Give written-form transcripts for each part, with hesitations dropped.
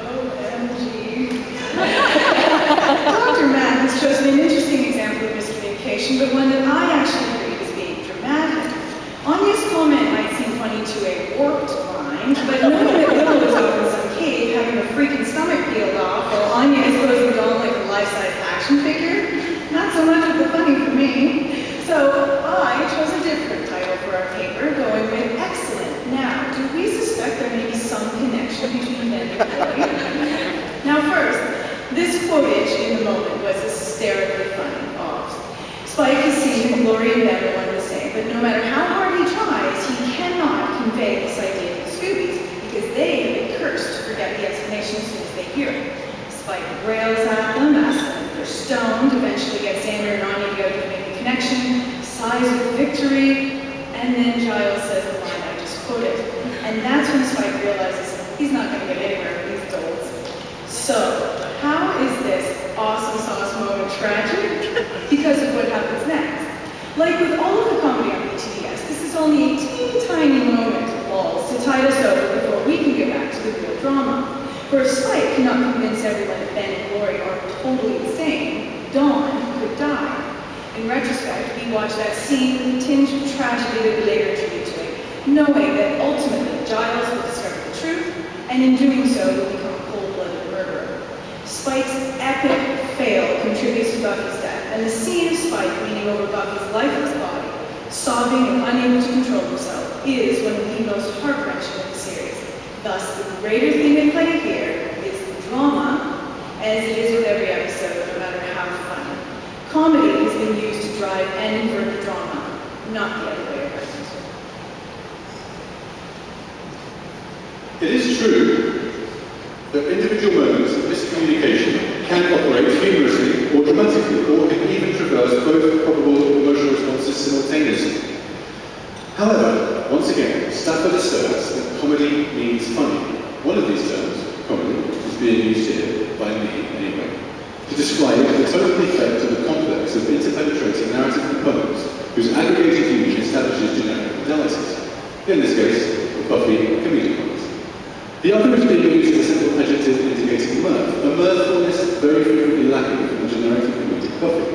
OMG. Dr. Matt has chosen an interesting example of miscommunication, but one that I actually agree is being dramatic. Anya's comment might seem funny to a warped mind, but knowing that Will is off in some cave having a freaking stomach peeled off while Anya is posing doll like a life-size action figure, not so much of the funny for me. So I chose a different title for our paper, going with excellent. Now, do we suspect there may be some connection between them and Glory? Now first, this quotage in the moment was hysterically funny. Spike has seen that Glory and Ben are one and the same, but no matter how hard he tries, he cannot convey this idea to the Scoobies, because they have been cursed to forget the explanation as soon as they hear it. Spike rails at them, asks them if they're stoned, eventually gets Xander and Anya to go to make the connection, sighs with victory, and then Giles says the line I just quoted. And that's when Spike realizes he's not going to get anywhere with these adults. So, how is this awesome sauce moment tragic? Because of what happens next. Like with all of the comedy on BTS, this is only a teeny tiny moment of lulls to tide us over before we can get back to the real drama. For if Spike cannot convince everyone that Ben and Glory are totally insane, Dawn could die. In retrospect, we watch that scene with a tinge of tragedy that we later attribute to it, knowing that ultimately Giles will discover the truth, and in doing so, will become a cold-blooded murderer. Spike's epic fail contributes to Buffy's death, and the scene of Spike leaning over Buffy's lifeless body, sobbing and unable to control himself, is one of the most heart-wrenching in the series. Thus, the greater thing at play here is the drama, as it is with every episode, no matter how funny. Comedy has been used to drive and invert the drama, not the other way around. It is true that individual moments of miscommunication can operate humorously or dramatically, or can even traverse both probable emotional responses simultaneously. However, once again, Stafford asserts that comedy means funny. One of these terms, comedy, is being used here, by me anyway, to describe the total effect of a complex of interpenetrating narrative components whose aggregated union establishes generic modalities. In this case, the Buffy comedic ones. The other is being used as a simple adjective indicating mirth, a mirthfulness very frequently lacking from the generic comedic Buffy.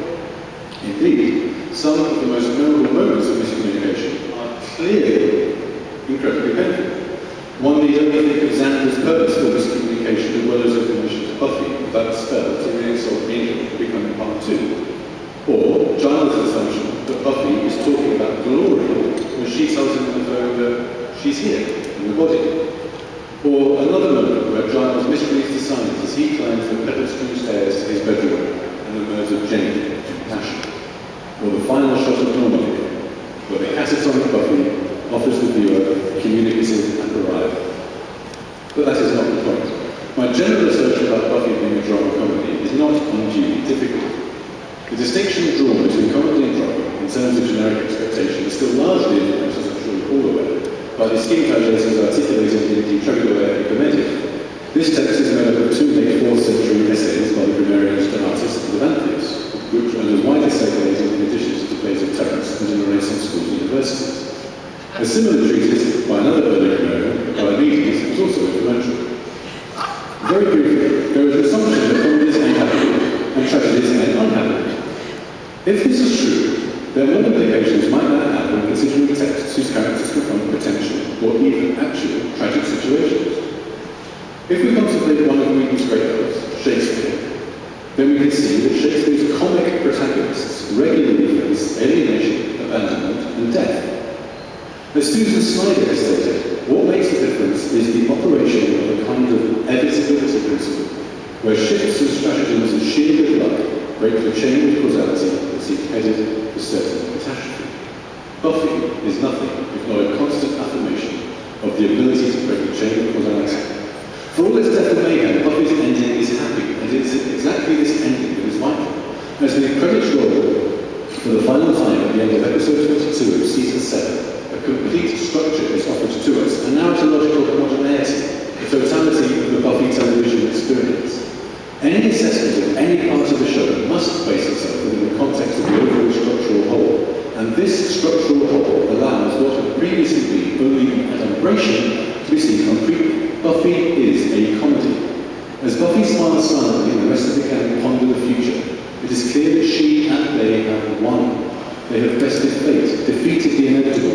Indeed, some of the most memorable moments of miscommunication are clearly incredibly painful. One need only think of Xander's purposeful miscommunication as well as information to Buffy about the spell to re-insult Angel becoming part 2. Or Giles' assumption that Buffy is talking about Glory when she tells him on the phone that she's here, in the body. Or another moment where Giles misreads the signs as he climbs the pedestal stairs to his bedroom and the words of Jenny in passion. Or the final shot of Normandy, where the catatonic Buffy offers the viewer communicative apparatus. But that is not the point. My general assertion about Buffy being a drama comedy is not unduly difficult. The distinction drawn between comedy and drama in terms of generic expectation is still largely influenced, as I'm sure you're all aware, by the scheme-translations articulated in the Tragödia Commedia. This text is made up of 2 late 4th century essays by the grammarians and artists of Levanthius, which was widely circulated in addition to the plays of Terence and in the Renaissance schools and universities. A similar treatise by another early grammarian, Palamedes, was also influential. Very briefly, there is an assumption that comedies end happily and tragedies end unhappily. If this is true, then what implications might that have when considering texts whose characters confront potential or even actual tragic situations? If we contemplate one of Whedon's great poets, Shakespeare, then we can see that Shakespeare's comic protagonists regularly face alienation, abandonment, and death. As Susan Snyder has stated, what makes the difference is the operation of a kind of evitability principle, where shifts and stratagems of sheer good luck break the chain of causality that seems headed for certain catastrophe. Buffy is nothing if not a constant affirmation of the ability to break the chain of causality. For all its death and mayhem, Buffy's ending is happy, and it is exactly this ending that is vital. As the credits roll, for the final time at the end of episode 22 of season 7, a complete structure is offered to us, a narratological homogeneity, the totality of the Buffy television experience. Any assessment of any part of the show must place itself within the context of the overall structural whole, and this structural whole allows what had previously been only an adumbration to We see concretely, Buffy is a comedy. As Buffy smiles silently and the rest of the gang ponder the future, it is clear that she and they have won. They have bested fate, defeated the inevitable,